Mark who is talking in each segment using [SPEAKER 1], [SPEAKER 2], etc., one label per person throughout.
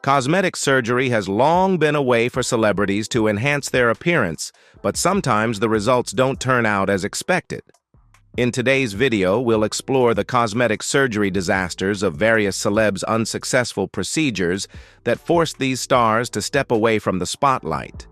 [SPEAKER 1] Cosmetic surgery has long been a way for celebrities to enhance their appearance, but sometimes the results don't turn out as expected. In today's video, we'll explore the cosmetic surgery disasters of various celebs' unsuccessful procedures that forced these stars to step away from the spotlight.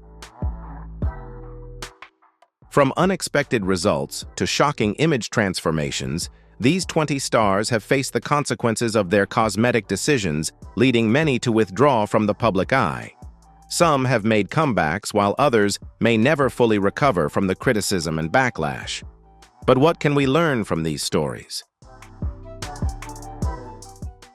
[SPEAKER 1] From unexpected results to shocking image transformations, these 20 stars have faced the consequences of their cosmetic decisions, leading many to withdraw from the public eye. Some have made comebacks, while others may never fully recover from the criticism and backlash. But what can we learn from these stories?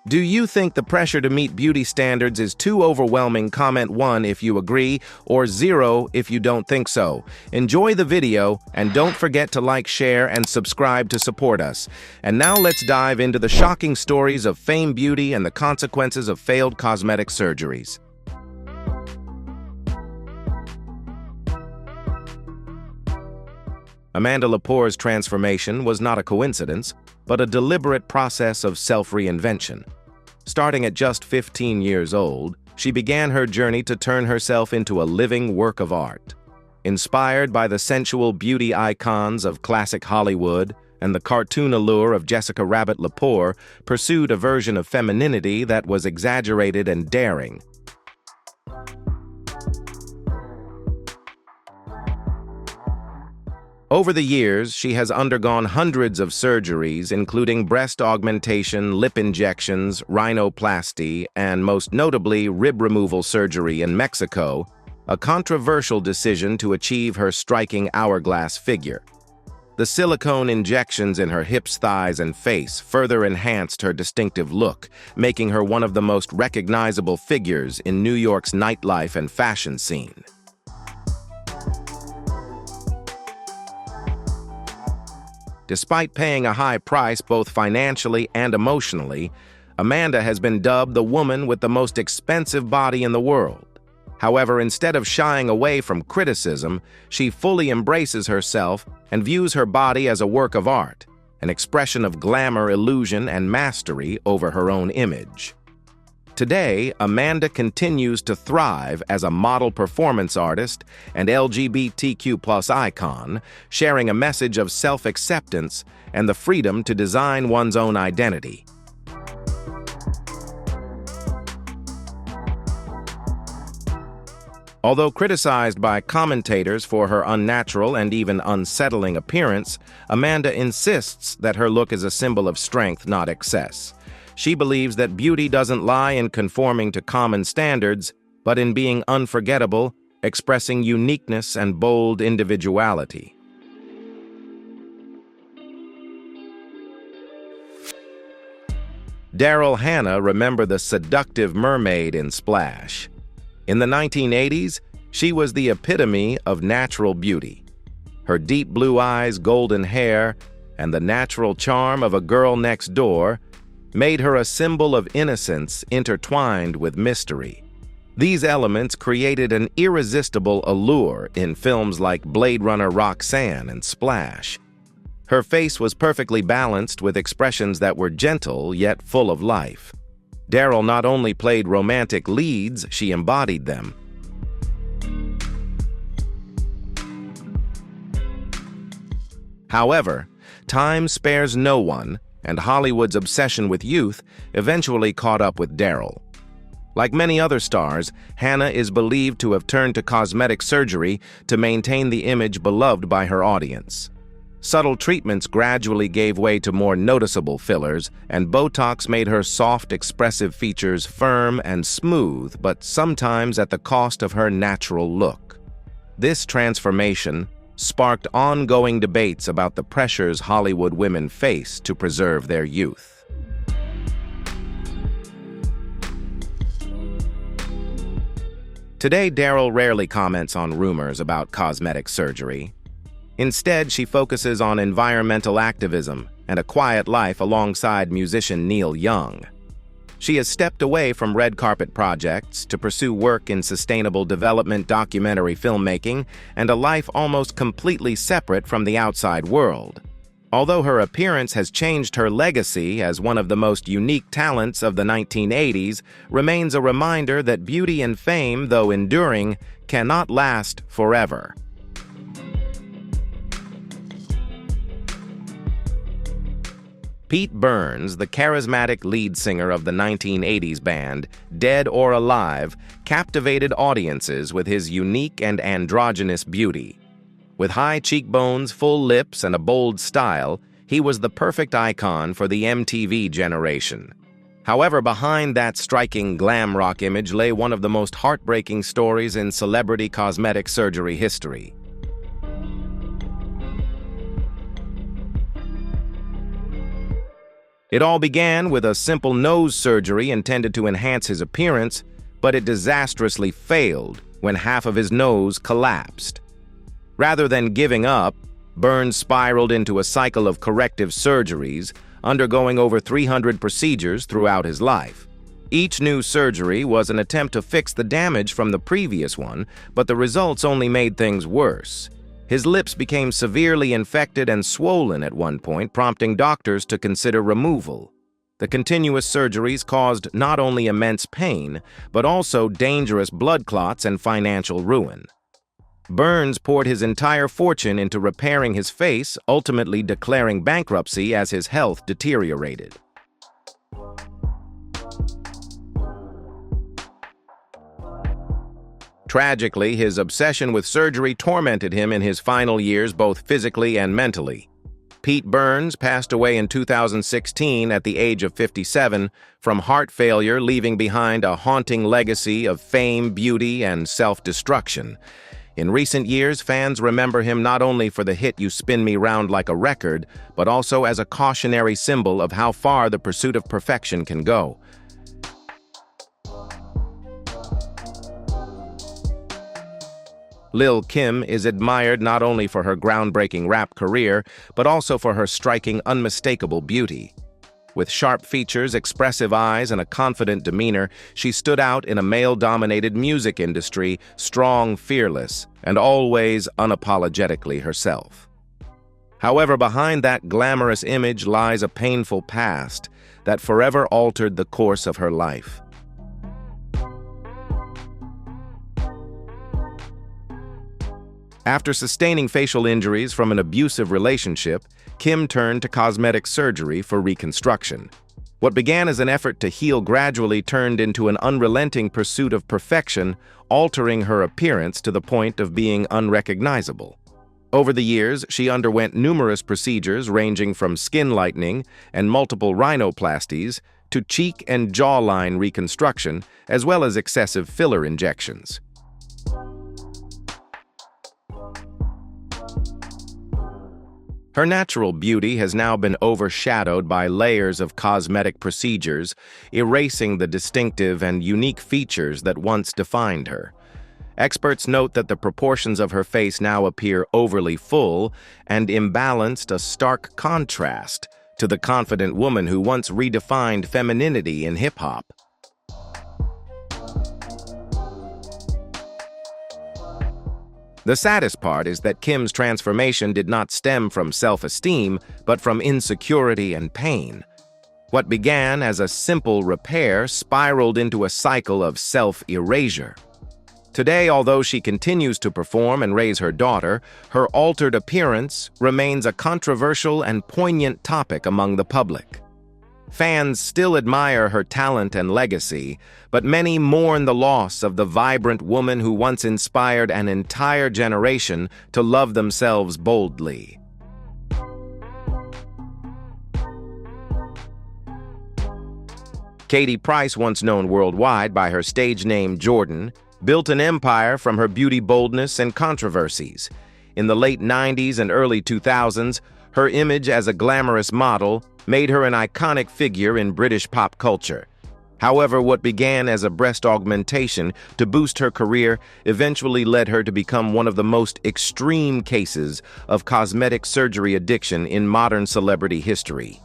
[SPEAKER 1] Do you think the pressure to meet beauty standards is too overwhelming? Comment 1 if you agree, or 0 if you don't think so. Enjoy the video, and don't forget to like, share, and subscribe to support us. And now let's dive into the shocking stories of fame, beauty, and the consequences of failed cosmetic surgeries. Amanda Lepore's transformation was not a coincidence, but a deliberate process of self-reinvention. Starting at just 15 years old, she began her journey to turn herself into a living work of art. Inspired by the sensual beauty icons of classic Hollywood and the cartoon allure of Jessica Rabbit, Lepore pursued a version of femininity that was exaggerated and daring. Over the years, she has undergone hundreds of surgeries, including breast augmentation, lip injections, rhinoplasty, and most notably rib removal surgery in Mexico, a controversial decision to achieve her striking hourglass figure. The silicone injections in her hips, thighs, and face further enhanced her distinctive look, making her one of the most recognizable figures in New York's nightlife and fashion scene. Despite paying a high price both financially and emotionally, Amanda has been dubbed the woman with the most expensive body in the world. However, instead of shying away from criticism, she fully embraces herself and views her body as a work of art, an expression of glamour, illusion, and mastery over her own image. Today, Amanda continues to thrive as a model performance artist and LGBTQ+ icon, sharing a message of self-acceptance and the freedom to design one's own identity. Although criticized by commentators for her unnatural and even unsettling appearance, Amanda insists that her look is a symbol of strength, not excess. She believes that beauty doesn't lie in conforming to common standards, but in being unforgettable, expressing uniqueness and bold individuality. Daryl Hannah, remember the seductive mermaid in Splash. In the 1980s, she was the epitome of natural beauty. Her deep blue eyes, golden hair, and the natural charm of a girl next door made her a symbol of innocence intertwined with mystery. These elements created an irresistible allure in films like Blade Runner, Roxanne, and Splash. Her face was perfectly balanced with expressions that were gentle yet full of life. Daryl not only played romantic leads, she embodied them. However, time spares no one, and Hollywood's obsession with youth eventually caught up with Daryl. Like many other stars, Hannah is believed to have turned to cosmetic surgery to maintain the image beloved by her audience. Subtle treatments gradually gave way to more noticeable fillers, and Botox made her soft, expressive features firm and smooth, but sometimes at the cost of her natural look. This transformation sparked ongoing debates about the pressures Hollywood women face to preserve their youth. Today, Daryl rarely comments on rumors about cosmetic surgery. Instead, she focuses on environmental activism and a quiet life alongside musician Neil Young. She has stepped away from red carpet projects to pursue work in sustainable development, documentary filmmaking, and a life almost completely separate from the outside world. Although her appearance has changed, her legacy as one of the most unique talents of the 1980s remains a reminder that beauty and fame, though enduring, cannot last forever. Pete Burns, the charismatic lead singer of the 1980s band, Dead or Alive, captivated audiences with his unique and androgynous beauty. With high cheekbones, full lips, and a bold style, he was the perfect icon for the MTV generation. However, behind that striking glam rock image lay one of the most heartbreaking stories in celebrity cosmetic surgery history. It all began with a simple nose surgery intended to enhance his appearance, but it disastrously failed when half of his nose collapsed. Rather than giving up, Burns spiraled into a cycle of corrective surgeries, undergoing over 300 procedures throughout his life. Each new surgery was an attempt to fix the damage from the previous one, but the results only made things worse. His lips became severely infected and swollen at one point, prompting doctors to consider removal. The continuous surgeries caused not only immense pain, but also dangerous blood clots and financial ruin. Burns poured his entire fortune into repairing his face, ultimately declaring bankruptcy as his health deteriorated. Tragically, his obsession with surgery tormented him in his final years both physically and mentally. Pete Burns passed away in 2016 at the age of 57 from heart failure, leaving behind a haunting legacy of fame, beauty, and self-destruction. In recent years, fans remember him not only for the hit "You Spin Me Round Like a Record," but also as a cautionary symbol of how far the pursuit of perfection can go. Lil' Kim is admired not only for her groundbreaking rap career, but also for her striking, unmistakable beauty. With sharp features, expressive eyes, and a confident demeanor, she stood out in a male-dominated music industry, strong, fearless, and always unapologetically herself. However, behind that glamorous image lies a painful past that forever altered the course of her life. After sustaining facial injuries from an abusive relationship, Kim turned to cosmetic surgery for reconstruction. What began as an effort to heal gradually turned into an unrelenting pursuit of perfection, altering her appearance to the point of being unrecognizable. Over the years, she underwent numerous procedures ranging from skin lightening and multiple rhinoplasties to cheek and jawline reconstruction, as well as excessive filler injections. Her natural beauty has now been overshadowed by layers of cosmetic procedures, erasing the distinctive and unique features that once defined her. Experts note that the proportions of her face now appear overly full and imbalanced, a stark contrast to the confident woman who once redefined femininity in hip-hop. The saddest part is that Kim's transformation did not stem from self-esteem, but from insecurity and pain. What began as a simple repair spiraled into a cycle of self-erasure. Today, although she continues to perform and raise her daughter, her altered appearance remains a controversial and poignant topic among the public. Fans still admire her talent and legacy, but many mourn the loss of the vibrant woman who once inspired an entire generation to love themselves boldly. Katie Price, once known worldwide by her stage name Jordan, built an empire from her beauty boldness and controversies. In the late 90s and early 2000s, her image as a glamorous model made her an iconic figure in British pop culture. However, what began as a breast augmentation to boost her career eventually led her to become one of the most extreme cases of cosmetic surgery addiction in modern celebrity history.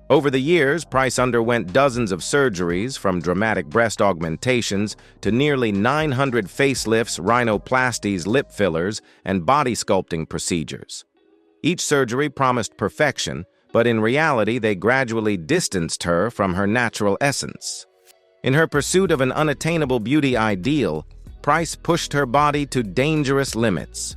[SPEAKER 1] Over the years, Price underwent dozens of surgeries, from dramatic breast augmentations to nearly 900 facelifts, rhinoplasties, lip fillers, and body sculpting procedures. Each surgery promised perfection, but in reality they gradually distanced her from her natural essence. In her pursuit of an unattainable beauty ideal, Price pushed her body to dangerous limits.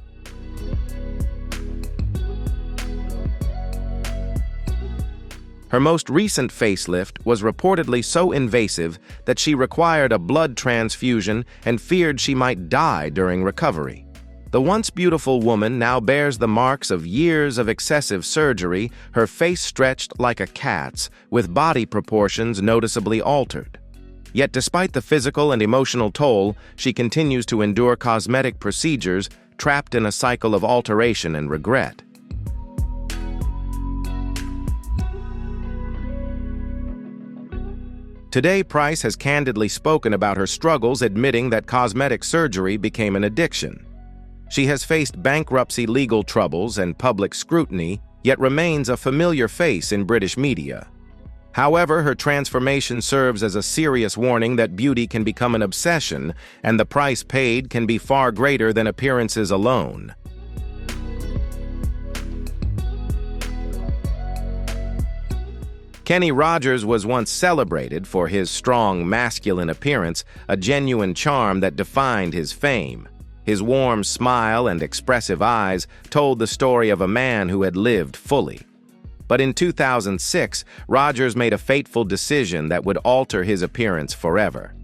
[SPEAKER 1] Her most recent facelift was reportedly so invasive that she required a blood transfusion and feared she might die during recovery. The once beautiful woman now bears the marks of years of excessive surgery, her face stretched like a cat's, with body proportions noticeably altered. Yet despite the physical and emotional toll, she continues to endure cosmetic procedures, trapped in a cycle of alteration and regret. Today, Price has candidly spoken about her struggles, admitting that cosmetic surgery became an addiction. She has faced bankruptcy, legal troubles, and public scrutiny, yet remains a familiar face in British media. However, her transformation serves as a serious warning that beauty can become an obsession, and the price paid can be far greater than appearances alone. Kenny Rogers was once celebrated for his strong, masculine appearance, a genuine charm that defined his fame. His warm smile and expressive eyes told the story of a man who had lived fully. But in 2006, Rogers made a fateful decision that would alter his appearance forever.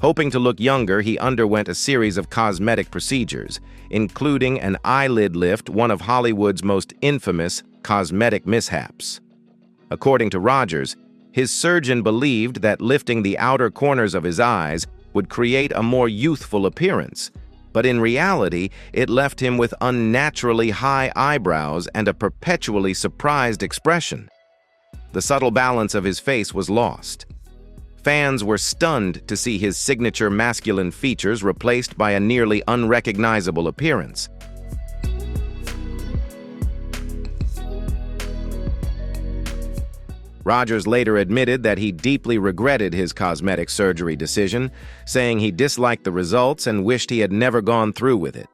[SPEAKER 1] Hoping to look younger, he underwent a series of cosmetic procedures, including an eyelid lift, one of Hollywood's most infamous cosmetic mishaps. According to Rogers, his surgeon believed that lifting the outer corners of his eyes would create a more youthful appearance, but in reality, it left him with unnaturally high eyebrows and a perpetually surprised expression. The subtle balance of his face was lost. Fans were stunned to see his signature masculine features replaced by a nearly unrecognizable appearance. Rogers later admitted that he deeply regretted his cosmetic surgery decision, saying he disliked the results and wished he had never gone through with it.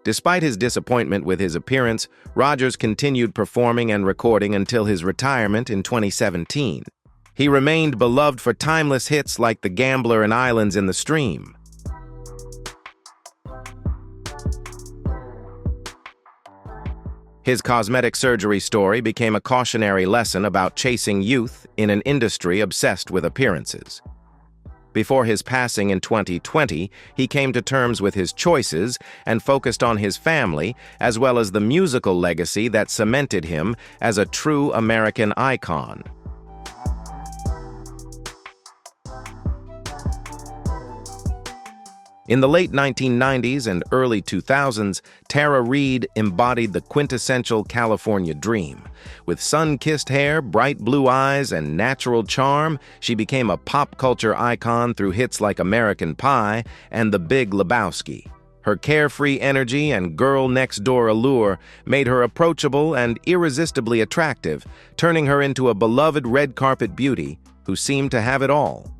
[SPEAKER 1] Despite his disappointment with his appearance, Rogers continued performing and recording until his retirement in 2017. He remained beloved for timeless hits like The Gambler and Islands in the Stream. His cosmetic surgery story became a cautionary lesson about chasing youth in an industry obsessed with appearances. Before his passing in 2020, he came to terms with his choices and focused on his family, as well as the musical legacy that cemented him as a true American icon. In the late 1990s and early 2000s, Tara Reid embodied the quintessential California dream. With sun-kissed hair, bright blue eyes, and natural charm, she became a pop culture icon through hits like American Pie and The Big Lebowski. Her carefree energy and girl-next-door allure made her approachable and irresistibly attractive, turning her into a beloved red carpet beauty who seemed to have it all.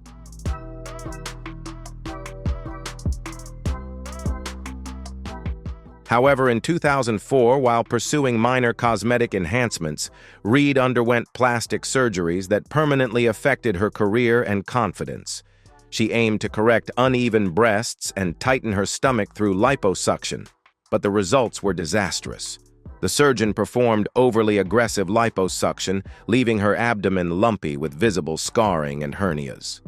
[SPEAKER 1] However, in 2004, while pursuing minor cosmetic enhancements, Reid underwent plastic surgeries that permanently affected her career and confidence. She aimed to correct uneven breasts and tighten her stomach through liposuction, but the results were disastrous. The surgeon performed overly aggressive liposuction, leaving her abdomen lumpy with visible scarring and hernias.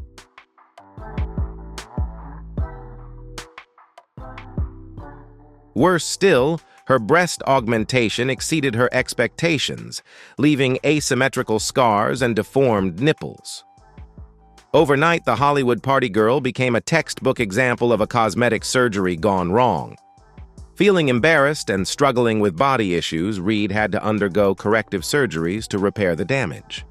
[SPEAKER 1] Worse still, her breast augmentation exceeded her expectations, leaving asymmetrical scars and deformed nipples. Overnight, the Hollywood party girl became a textbook example of a cosmetic surgery gone wrong. Feeling embarrassed and struggling with body issues, Reid had to undergo corrective surgeries to repair the damage.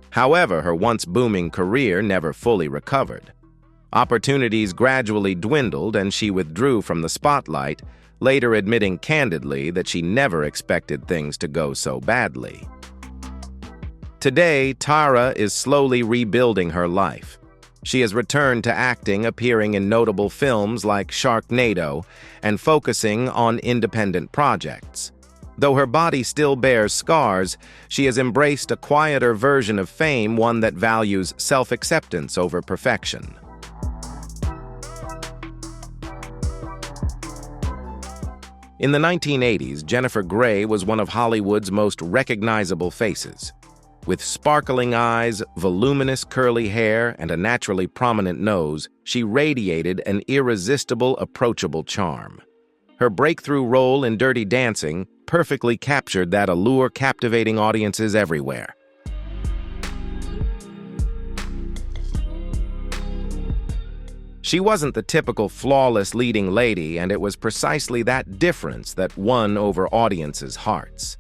[SPEAKER 1] However, her once booming career never fully recovered. Opportunities gradually dwindled and she withdrew from the spotlight, later admitting candidly that she never expected things to go so badly. Today, Tara is slowly rebuilding her life. She has returned to acting, appearing in notable films like Sharknado and focusing on independent projects. Though her body still bears scars, she has embraced a quieter version of fame, one that values self-acceptance over perfection. In the 1980s, Jennifer Grey was one of Hollywood's most recognizable faces. With sparkling eyes, voluminous curly hair, and a naturally prominent nose, she radiated an irresistible, approachable charm. Her breakthrough role in Dirty Dancing perfectly captured that allure, captivating audiences everywhere. She wasn't the typical flawless leading lady, and it was precisely that difference that won over audiences' hearts.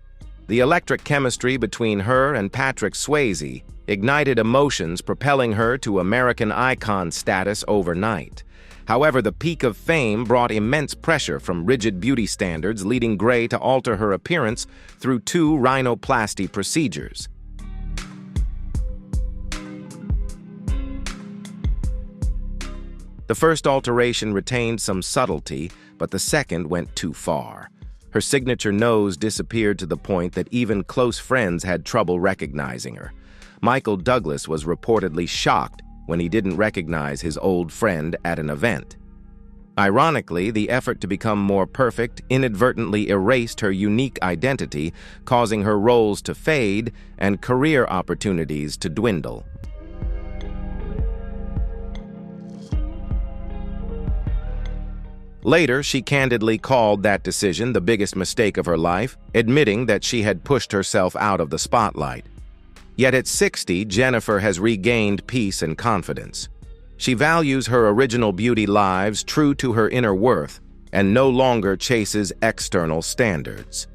[SPEAKER 1] The electric chemistry between her and Patrick Swayze ignited emotions, propelling her to American icon status overnight. However, the peak of fame brought immense pressure from rigid beauty standards, leading Grey to alter her appearance through 2 rhinoplasty procedures. The first alteration retained some subtlety, but the second went too far. Her signature nose disappeared to the point that even close friends had trouble recognizing her. Michael Douglas was reportedly shocked when he didn't recognize his old friend at an event. Ironically, the effort to become more perfect inadvertently erased her unique identity, causing her roles to fade and career opportunities to dwindle. Later, she candidly called that decision the biggest mistake of her life, admitting that she had pushed herself out of the spotlight. Yet at 60, Jennifer has regained peace and confidence. She values her original beauty lives, true to her inner worth, and no longer chases external standards.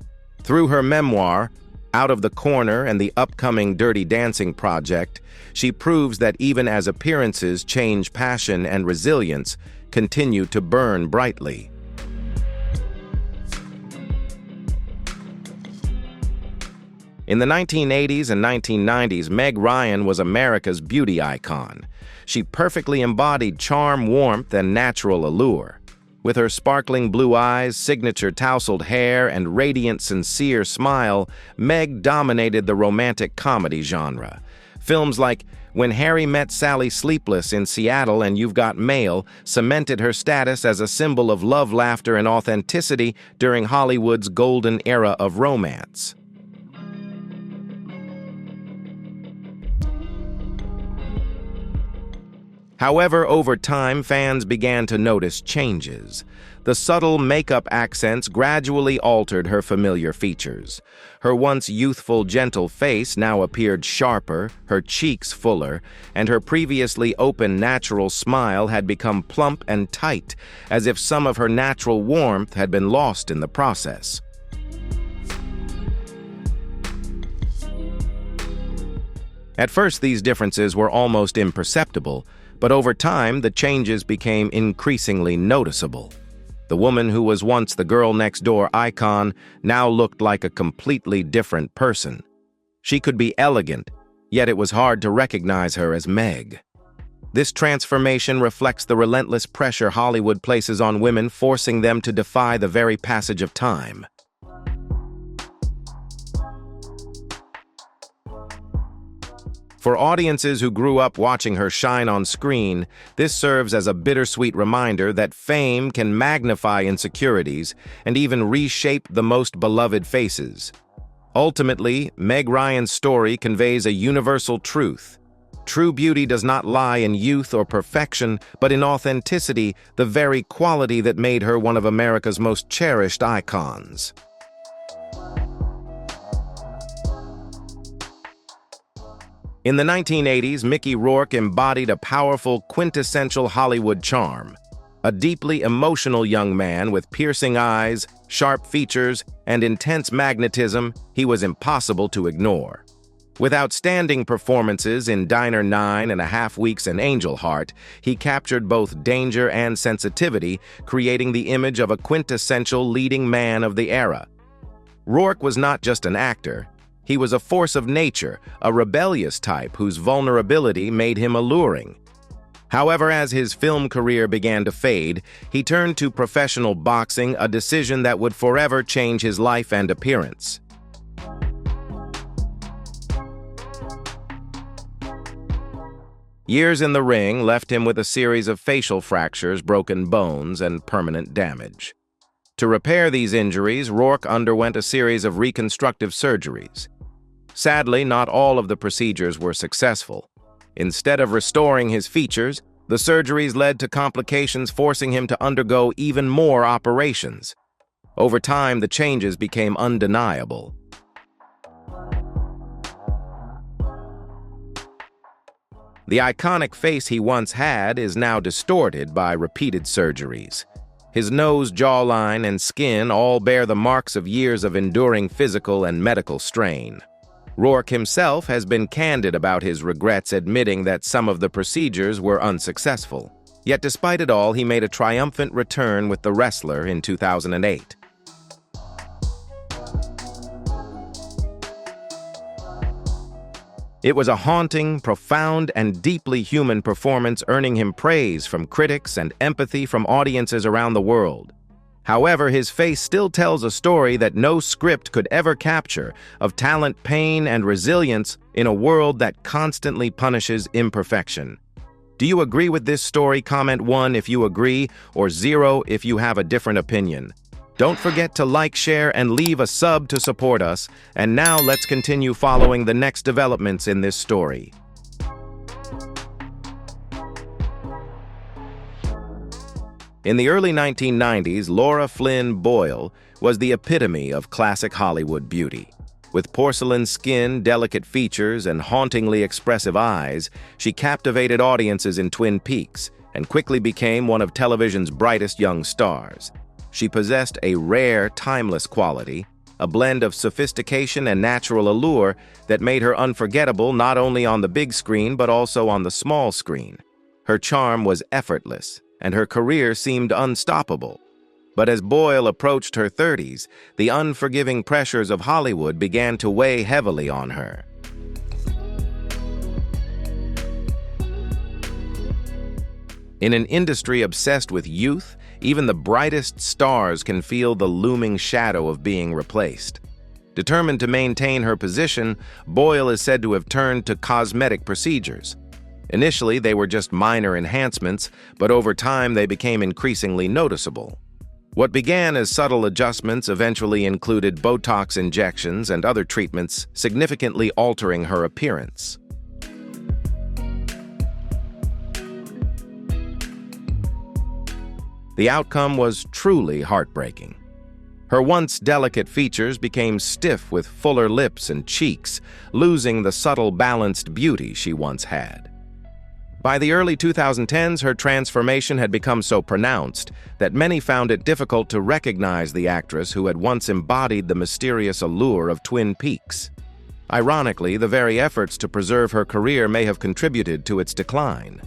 [SPEAKER 1] Through her memoir, Out of the Corner, and the upcoming Dirty Dancing project, she proves that even as appearances change, passion and resilience continue to burn brightly. In the 1980s and 1990s, Meg Ryan was America's beauty icon. She perfectly embodied charm, warmth, and natural allure. With her sparkling blue eyes, signature tousled hair, and radiant, sincere smile, Meg dominated the romantic comedy genre. Films like When Harry Met Sally, Sleepless in Seattle, and You've Got Mail cemented her status as a symbol of love, laughter, and authenticity during Hollywood's golden era of romance. However, over time, fans began to notice changes. The subtle makeup accents gradually altered her familiar features. Her once youthful, gentle face now appeared sharper, her cheeks fuller, and her previously open, natural smile had become plump and tight, as if some of her natural warmth had been lost in the process. At first, these differences were almost imperceptible, but over time, the changes became increasingly noticeable. The woman who was once the girl-next-door icon now looked like a completely different person. She could be elegant, yet it was hard to recognize her as Meg. This transformation reflects the relentless pressure Hollywood places on women, forcing them to defy the very passage of time. For audiences who grew up watching her shine on screen, this serves as a bittersweet reminder that fame can magnify insecurities and even reshape the most beloved faces. Ultimately, Meg Ryan's story conveys a universal truth. True beauty does not lie in youth or perfection, but in authenticity, the very quality that made her one of America's most cherished icons. In the 1980s, Mickey Rourke embodied a powerful, quintessential Hollywood charm. A deeply emotional young man with piercing eyes, sharp features, and intense magnetism, he was impossible to ignore. With outstanding performances in Diner 9.5 Weeks and Angel Heart, he captured both danger and sensitivity, creating the image of a quintessential leading man of the era. Rourke was not just an actor. He was a force of nature, a rebellious type whose vulnerability made him alluring. However, as his film career began to fade, he turned to professional boxing, a decision that would forever change his life and appearance. Years in the ring left him with a series of facial fractures, broken bones, and permanent damage. To repair these injuries, Rourke underwent a series of reconstructive surgeries. Sadly, not all of the procedures were successful. Instead of restoring his features, the surgeries led to complications, forcing him to undergo even more operations. Over time, the changes became undeniable. The iconic face he once had is now distorted by repeated surgeries. His nose, jawline, and skin all bear the marks of years of enduring physical and medical strain. Rourke himself has been candid about his regrets, admitting that some of the procedures were unsuccessful. Yet despite it all, he made a triumphant return with The Wrestler in 2008. It was a haunting, profound, and deeply human performance, earning him praise from critics and empathy from audiences around the world. However, his face still tells a story that no script could ever capture, of talent, pain, and resilience in a world that constantly punishes imperfection. Do you agree with this story? Comment 1 if you agree, or 0 if you have a different opinion. Don't forget to like, share, and leave a sub to support us. And now let's continue following the next developments in this story. In the early 1990s, Laura Flynn Boyle was the epitome of classic Hollywood beauty. With porcelain skin, delicate features, and hauntingly expressive eyes, she captivated audiences in Twin Peaks and quickly became one of television's brightest young stars. She possessed a rare, timeless quality, a blend of sophistication and natural allure that made her unforgettable not only on the big screen but also on the small screen. Her charm was effortless, and her career seemed unstoppable. But as Boyle approached her 30s, the unforgiving pressures of Hollywood began to weigh heavily on her. In an industry obsessed with youth, even the brightest stars can feel the looming shadow of being replaced. Determined to maintain her position, Boyle is said to have turned to cosmetic procedures. Initially, they were just minor enhancements, but over time they became increasingly noticeable. What began as subtle adjustments eventually included Botox injections and other treatments, significantly altering her appearance. The outcome was truly heartbreaking. Her once delicate features became stiff with fuller lips and cheeks, losing the subtle, balanced beauty she once had. By the early 2010s, her transformation had become so pronounced that many found it difficult to recognize the actress who had once embodied the mysterious allure of Twin Peaks. Ironically, the very efforts to preserve her career may have contributed to its decline.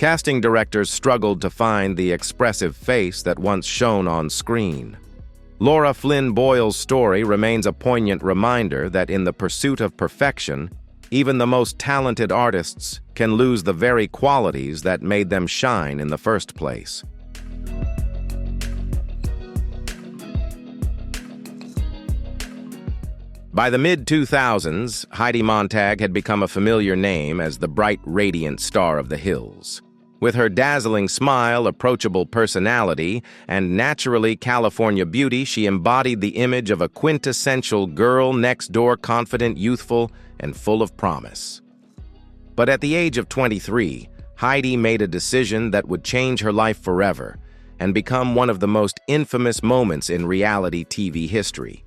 [SPEAKER 1] Casting directors struggled to find the expressive face that once shone on screen. Laura Flynn Boyle's story remains a poignant reminder that in the pursuit of perfection, even the most talented artists can lose the very qualities that made them shine in the first place. By the mid-2000s, Heidi Montag had become a familiar name as the bright, radiant star of the hills. With her dazzling smile, approachable personality, and naturally California beauty, she embodied the image of a quintessential girl next door, confident, youthful, and full of promise. But at the age of 23, Heidi made a decision that would change her life forever and become one of the most infamous moments in reality TV history.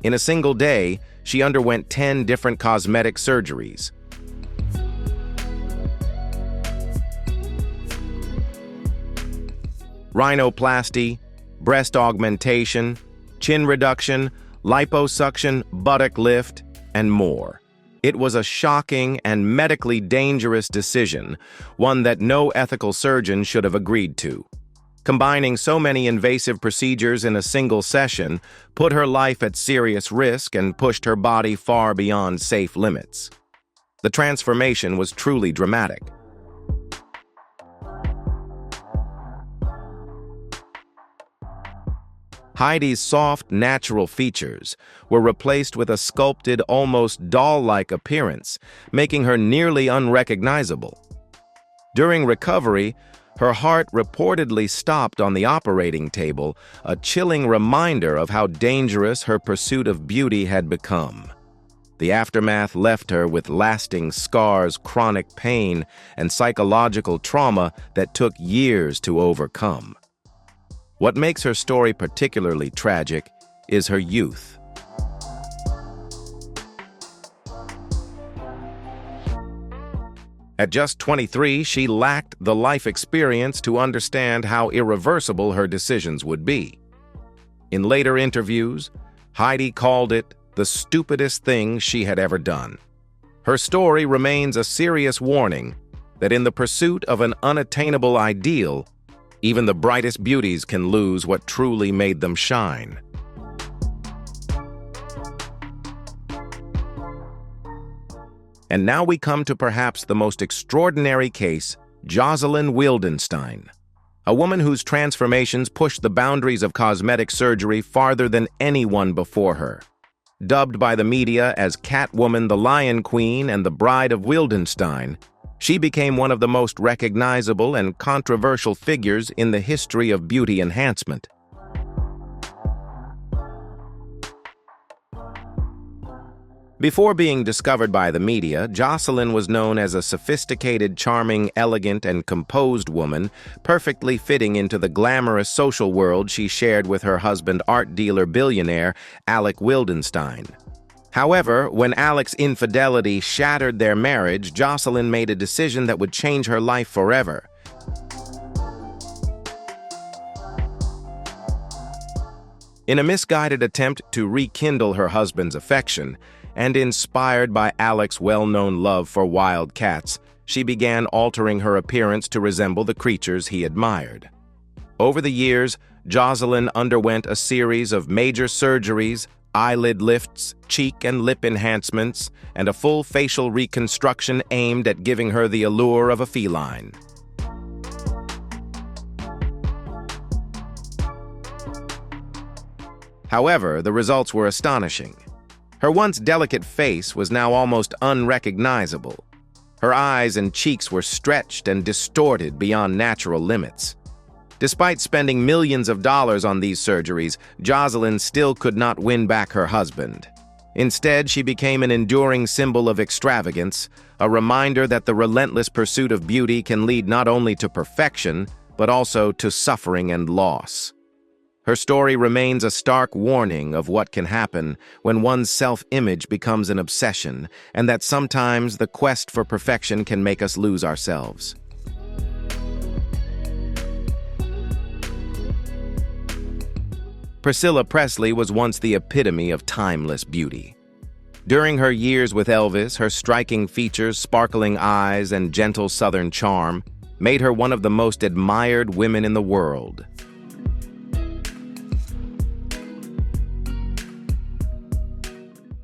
[SPEAKER 1] In a single day, she underwent 10 different cosmetic surgeries. Rhinoplasty, breast augmentation, chin reduction, liposuction, buttock lift, and more. It was a shocking and medically dangerous decision, one that no ethical surgeon should have agreed to. Combining so many invasive procedures in a single session put her life at serious risk and pushed her body far beyond safe limits. The transformation was truly dramatic. Heidi's soft, natural features were replaced with a sculpted, almost doll-like appearance, making her nearly unrecognizable. During recovery, her heart reportedly stopped on the operating table, a chilling reminder of how dangerous her pursuit of beauty had become. The aftermath left her with lasting scars, chronic pain, and psychological trauma that took years to overcome. What makes her story particularly tragic is her youth. At just 23, she lacked the life experience to understand how irreversible her decisions would be. In later interviews, Heidi called it the stupidest thing she had ever done. Her story remains a serious warning that in the pursuit of an unattainable ideal, even the brightest beauties can lose what truly made them shine. And now we come to perhaps the most extraordinary case, Jocelyn Wildenstein, a woman whose transformations pushed the boundaries of cosmetic surgery farther than anyone before her. Dubbed by the media as Catwoman, the Lion Queen, and the Bride of Wildenstein, she became one of the most recognizable and controversial figures in the history of beauty enhancement. Before being discovered by the media, Jocelyn was known as a sophisticated, charming, elegant, and composed woman, perfectly fitting into the glamorous social world she shared with her husband, art dealer billionaire Alec Wildenstein. However, when Alec's infidelity shattered their marriage, Jocelyn made a decision that would change her life forever. In a misguided attempt to rekindle her husband's affection, and inspired by Alec's well-known love for wild cats, she began altering her appearance to resemble the creatures he admired. Over the years, Jocelyn underwent a series of major surgeries, eyelid lifts, cheek and lip enhancements, and a full facial reconstruction aimed at giving her the allure of a feline. However, the results were astonishing. Her once delicate face was now almost unrecognizable. Her eyes and cheeks were stretched and distorted beyond natural limits. Despite spending millions of dollars on these surgeries, Jocelyn still could not win back her husband. Instead, she became an enduring symbol of extravagance, a reminder that the relentless pursuit of beauty can lead not only to perfection, but also to suffering and loss. Her story remains a stark warning of what can happen when one's self-image becomes an obsession, and that sometimes the quest for perfection can make us lose ourselves. Priscilla Presley was once the epitome of timeless beauty. During her years with Elvis, her striking features, sparkling eyes, and gentle Southern charm made her one of the most admired women in the world.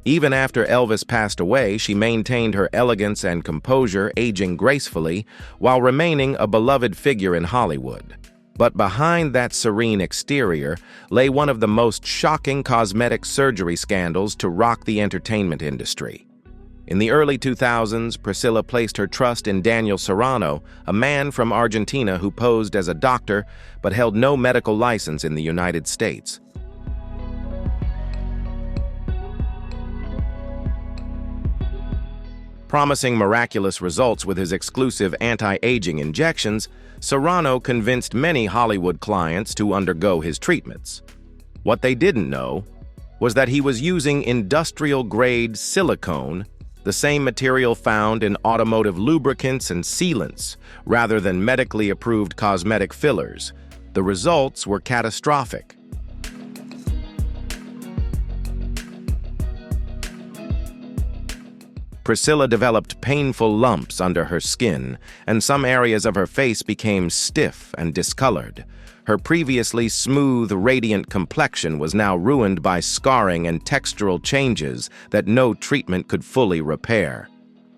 [SPEAKER 1] Even after Elvis passed away, she maintained her elegance and composure, aging gracefully, while remaining a beloved figure in Hollywood. But behind that serene exterior lay one of the most shocking cosmetic surgery scandals to rock the entertainment industry. In the early 2000s, Priscilla placed her trust in Daniel Serrano, a man from Argentina who posed as a doctor but held no medical license in the United States. Promising miraculous results with his exclusive anti-aging injections, Serrano convinced many Hollywood clients to undergo his treatments. What they didn't know was that he was using industrial-grade silicone, the same material found in automotive lubricants and sealants, rather than medically approved cosmetic fillers, The results were catastrophic. Priscilla developed painful lumps under her skin, and some areas of her face became stiff and discolored. Her previously smooth, radiant complexion was now ruined by scarring and textural changes that no treatment could fully repair.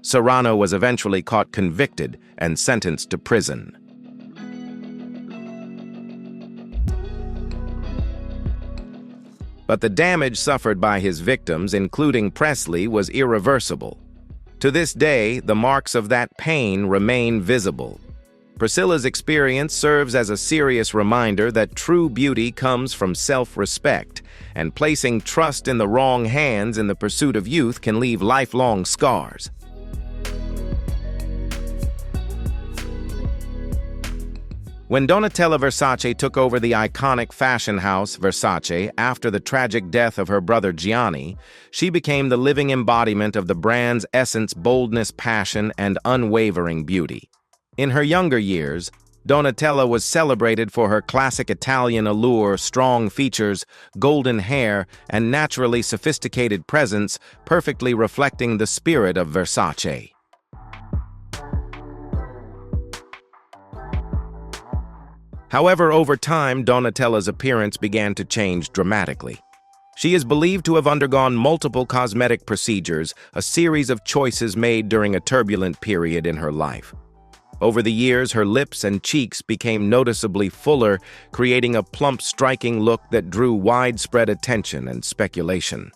[SPEAKER 1] Serrano was eventually caught convicted and sentenced to prison. But the damage suffered by his victims, including Presley, was irreversible. To this day, the marks of that pain remain visible. Priscilla's experience serves as a serious reminder that true beauty comes from self-respect, and placing trust in the wrong hands in the pursuit of youth can leave lifelong scars. When Donatella Versace took over the iconic fashion house Versace after the tragic death of her brother Gianni, she became the living embodiment of the brand's essence, boldness, passion, and unwavering beauty. In her younger years, Donatella was celebrated for her classic Italian allure, strong features, golden hair, and naturally sophisticated presence, perfectly reflecting the spirit of Versace. However, over time, Donatella's appearance began to change dramatically. She is believed to have undergone multiple cosmetic procedures, a series of choices made during a turbulent period in her life. Over the years, her lips and cheeks became noticeably fuller, creating a plump, striking look that drew widespread attention and speculation.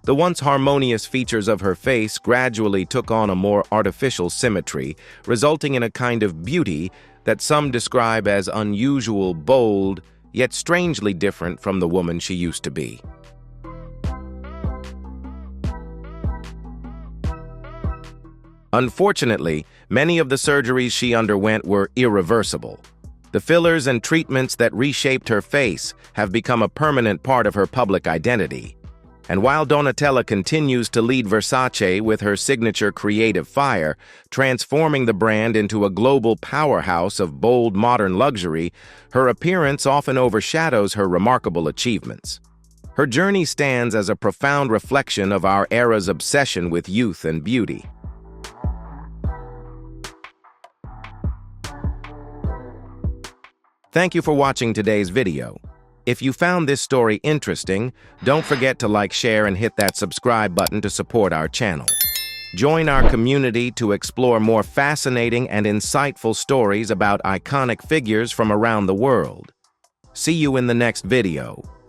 [SPEAKER 1] The once harmonious features of her face gradually took on a more artificial symmetry, resulting in a kind of beauty that some describe as unusual, bold, yet strangely different from the woman she used to be. Unfortunately, many of the surgeries she underwent were irreversible. The fillers and treatments that reshaped her face have become a permanent part of her public identity. And while Donatella continues to lead Versace with her signature creative fire, transforming the brand into a global powerhouse of bold modern luxury, her appearance often overshadows her remarkable achievements. Her journey stands as a profound reflection of our era's obsession with youth and beauty. Thank you for watching today's video. If you found this story interesting, don't forget to like, share, and hit that subscribe button to support our channel. Join our community to explore more fascinating and insightful stories about iconic figures from around the world. See you in the next video.